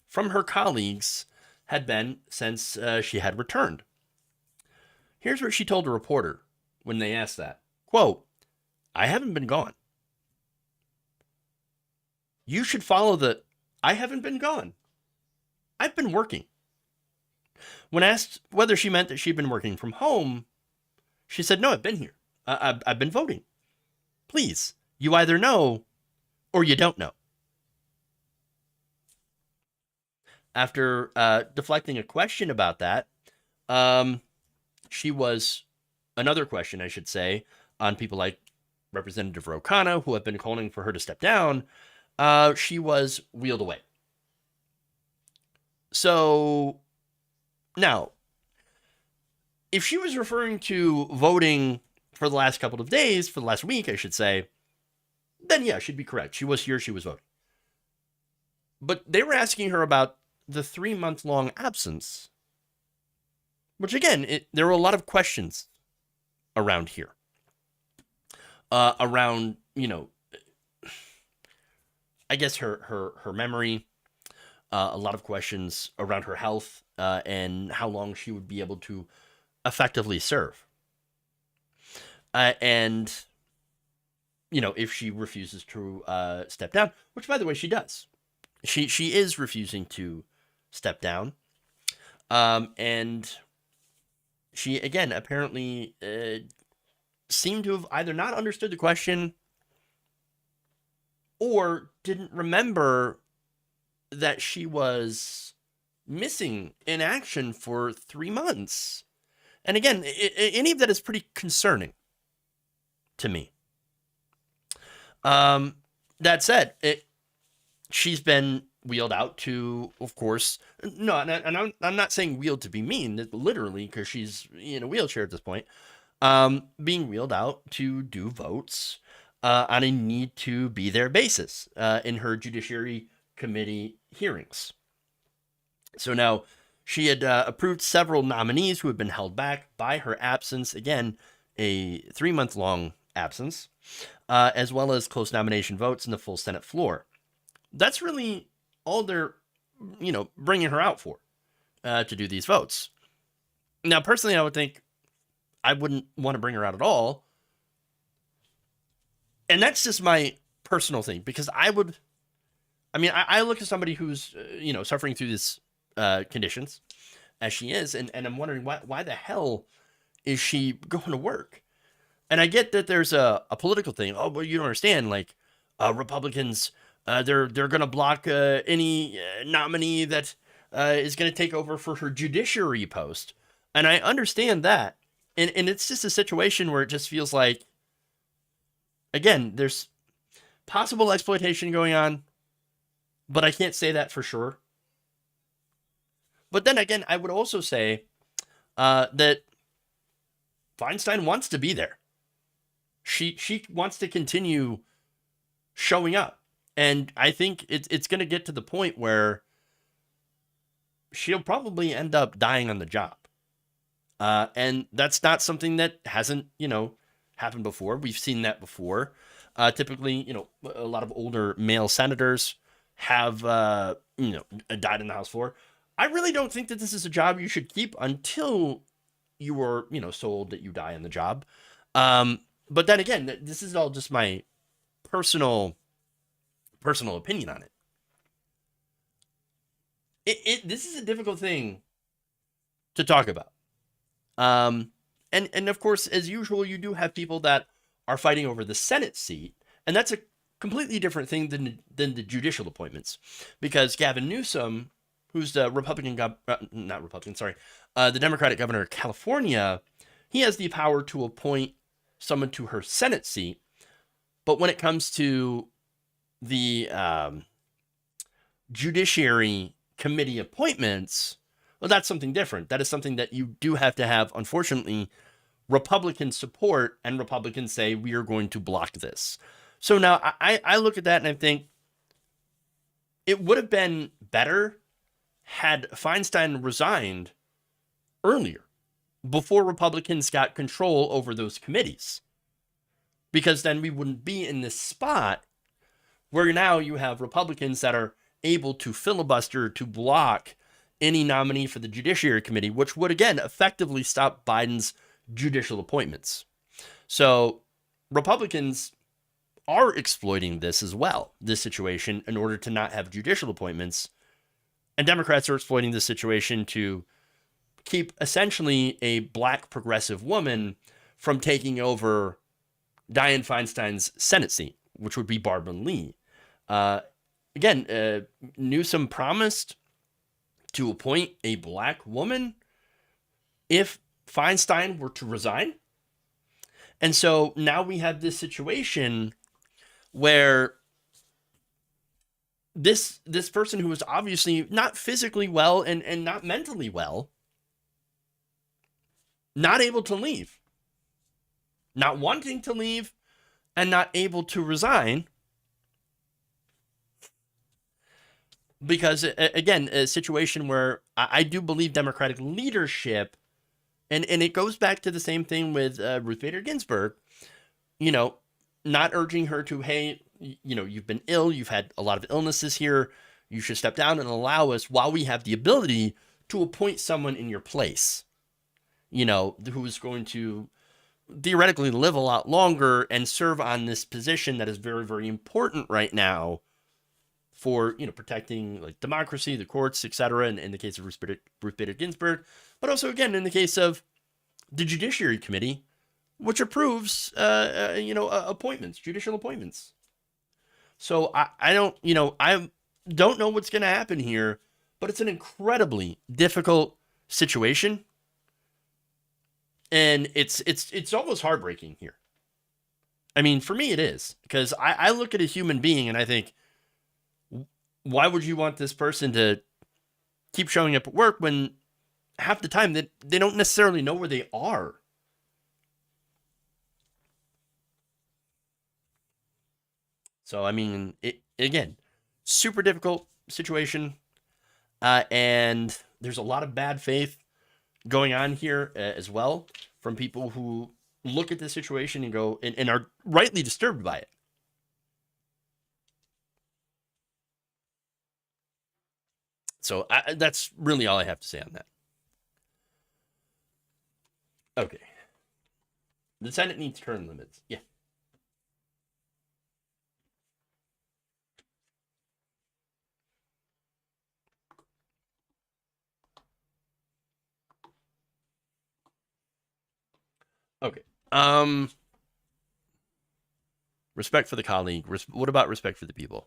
from her colleagues had been since she had returned. Here's what she told the reporter when they asked that. Quote, "I haven't been gone. You should follow the, I haven't been gone. I've been working." When asked whether she meant that she'd been working from home, she said, "No, I've been here. I've been voting. Please, you either know or you don't know." After deflecting a question about that, another question, I should say, on people like Representative Ro Khanna, who have been calling for her to step down, she was wheeled away. So now, if she was referring to voting for the last couple of days, for the last week, I should say, then yeah, she'd be correct. She was here, she was voting. But they were asking her about the 3-month-long absence, which again, there were a lot of questions around here. Around, I guess her memory, a lot of questions around her health, and how long she would be able to effectively serve. And, if she refuses to step down, which, by the way, she does. She is refusing to step down. And she, again, apparently seemed to have either not understood the question or didn't remember that she was missing in action for 3 months. And again, any of that is pretty concerning to me. That said, she's been wheeled out to, of course, no, and I'm not saying wheeled to be mean, literally, because she's in a wheelchair at this point, being wheeled out to do votes on a need to be there basis in her Judiciary Committee hearings. So now she had approved several nominees who had been held back by her absence, again, a 3-month-long absence, as well as close nomination votes in the full Senate floor. That's really all they're, bringing her out for, to do these votes. Now, personally, I would think I wouldn't want to bring her out at all. And that's just my personal thing, because I look at somebody who's, suffering through this conditions, as she is, and I'm wondering why the hell is she going to work? And I get that there's a political thing. Oh, well, you don't understand, Republicans, they're going to block any nominee that is going to take over for her judiciary post. And I understand that. And it's just a situation where it just feels like, again, there's possible exploitation going on, but I can't say that for sure. But then again, I would also say that Feinstein wants to be there. She wants to continue showing up. And I think it's going to get to the point where she'll probably end up dying on the job. And that's not something that hasn't, happened before. We've seen that before. Typically, a lot of older male senators have, died in the House floor. I really don't think that this is a job you should keep until you were, so old that you die on the job. But then again, this is all just my personal opinion on it. This is a difficult thing to talk about. And of course, as usual, you do have people that are fighting over the Senate seat, and that's a completely different thing than the judicial appointments, because Gavin Newsom, who's the the Democratic governor of California, he has the power to appoint someone to her Senate seat. But when it comes to the Judiciary Committee appointments, well, that's something different. That is something that you do have to have, unfortunately, Republican support, and Republicans say, we are going to block this. So now I look at that and I think it would have been better had Feinstein resigned earlier, before Republicans got control over those committees. Because then we wouldn't be in this spot where now you have Republicans that are able to filibuster to block any nominee for the Judiciary Committee, which would, again, effectively stop Biden's judicial appointments. So Republicans are exploiting this as well, this situation, in order to not have judicial appointments. And Democrats are exploiting this situation to keep essentially a black progressive woman from taking over Dianne Feinstein's Senate seat, which would be Barbara Lee. Newsom promised to appoint a black woman if Feinstein were to resign. And so now we have this situation where this person who was obviously not physically well and not mentally well, not able to leave, not wanting to leave, and not able to resign. Because, again, a situation where I do believe Democratic leadership, and it goes back to the same thing with Ruth Bader Ginsburg, not urging her to, hey, you've been ill, you've had a lot of illnesses here, you should step down and allow us, while we have the ability, to appoint someone in your place, who is going to theoretically live a lot longer and serve on this position that is very, very important right now for, protecting like democracy, the courts, etc. And in the case of Ruth Bader Ginsburg, but also, again, in the case of the Judiciary Committee, which approves, appointments, judicial appointments. So I don't know what's going to happen here, but it's an incredibly difficult situation. And it's almost heartbreaking here. I mean, for me, it is, because I look at a human being and I think, why would you want this person to keep showing up at work when half the time that they don't necessarily know where they are? So, I mean, again, super difficult situation. And there's a lot of bad faith going on here as well from people who look at this situation and go and are rightly disturbed by it. So that's really all I have to say on that. Okay. The Senate needs term limits. Yeah. Okay. Respect for the colleague. What about respect for the people?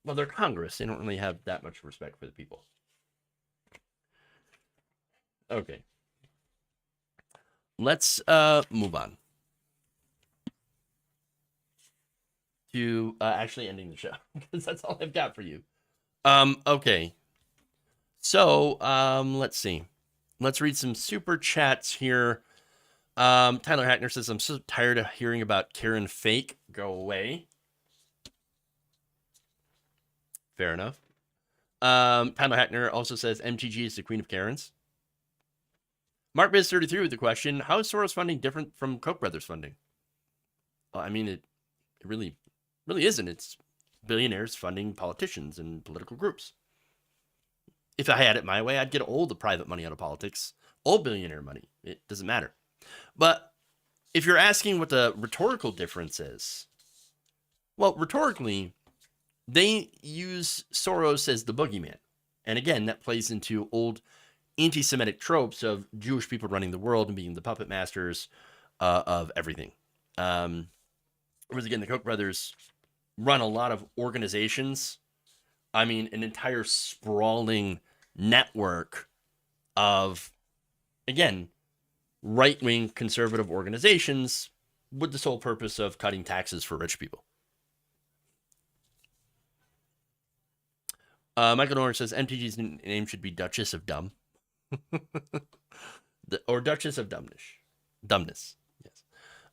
Well, they're Congress. They don't really have that much respect for the people. Okay. let's move on to actually ending the show, because that's all I've got for you. Okay. So, let's see. Let's read some super chats here. Tyler Hackner says, I'm so tired of hearing about Karen fake. Go away. Fair enough. Tyler Hackner also says, MTG is the queen of Karens. Mark Biz 33 with the question, how is Soros funding different from Koch brothers funding? Well, I mean, it really isn't. It's billionaires funding politicians and political groups. If I had it my way, I'd get all the private money out of politics, all billionaire money. It doesn't matter. But if you're asking what the rhetorical difference is, well, rhetorically, they use Soros as the boogeyman. And again, that plays into old anti-Semitic tropes of Jewish people running the world and being the puppet masters of everything. Whereas again, the Koch brothers run a lot of organizations. I mean, an entire sprawling network of, again, right-wing conservative organizations with the sole purpose of cutting taxes for rich people. Michael Norris says MTG's name should be Duchess of Dumb. Or Duchess of Dumbness. Yes.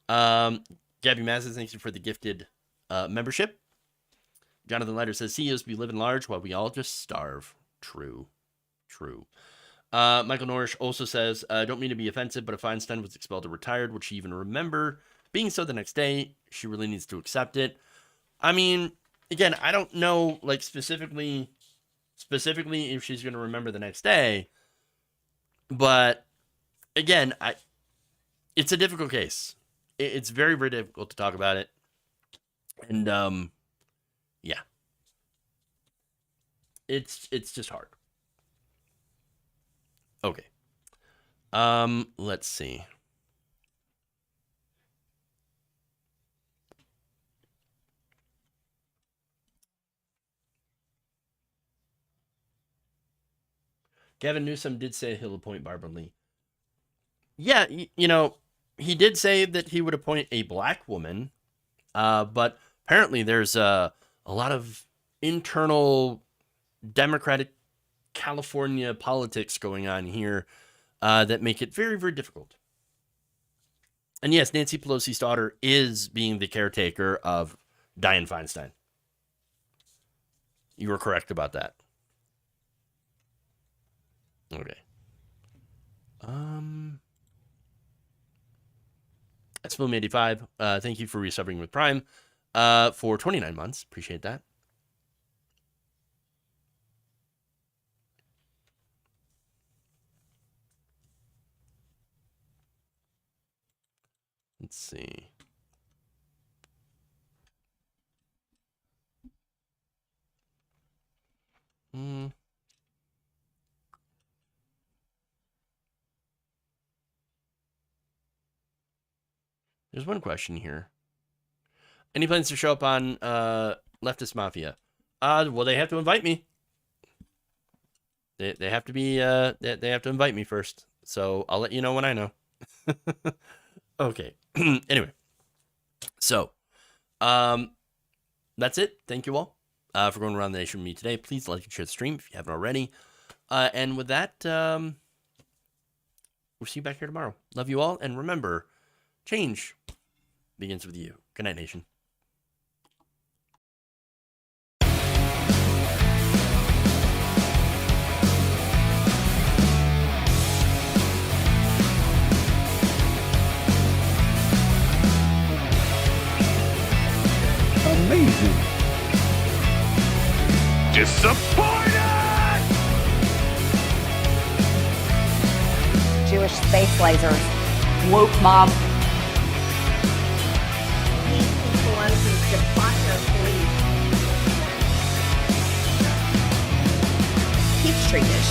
Gabby Mazza, thanks you for the gifted membership. Jonathan Leiter says CEOs be living large while we all just starve. True. Michael Norris also says, don't mean to be offensive, but if Feinstein was expelled or retired, would she even remember being so the next day? She really needs to accept it. I mean, again, I don't know, like, specifically if she's going to remember the next day. But again, it's a difficult case. It's very, very difficult to talk about it. And, yeah. It's just hard. Okay. Let's see. Gavin Newsom did say he'll appoint Barbara Lee. Yeah, you know, he did say that he would appoint a black woman, but apparently there's a lot of internal Democratic California politics going on here that make it very, very difficult. And yes, Nancy Pelosi's daughter is being the caretaker of Dianne Feinstein. You were correct about that. Okay. That's Film 85. Thank you for resubbing with Prime for 29 months. Appreciate that. Let's see. There's one question here. Any plans to show up on Leftist Mafia? Well, they have to invite me. They have to be they have to invite me first. So I'll let you know when I know. Okay. Anyway. So that's it. Thank you all for going around the nation with me today. Please like and share the stream if you haven't already. And with that, we'll see you back here tomorrow. Love you all, and remember, change begins with you. Good night, nation. Amazing. Disappointed! Jewish space lasers. Woke mob. Peachtree dish.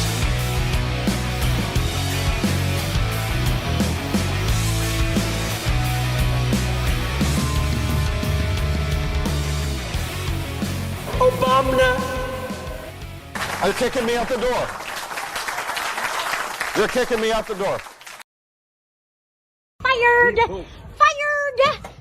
Obama! You're kicking me out the door. You're kicking me out the door. fired! Fired!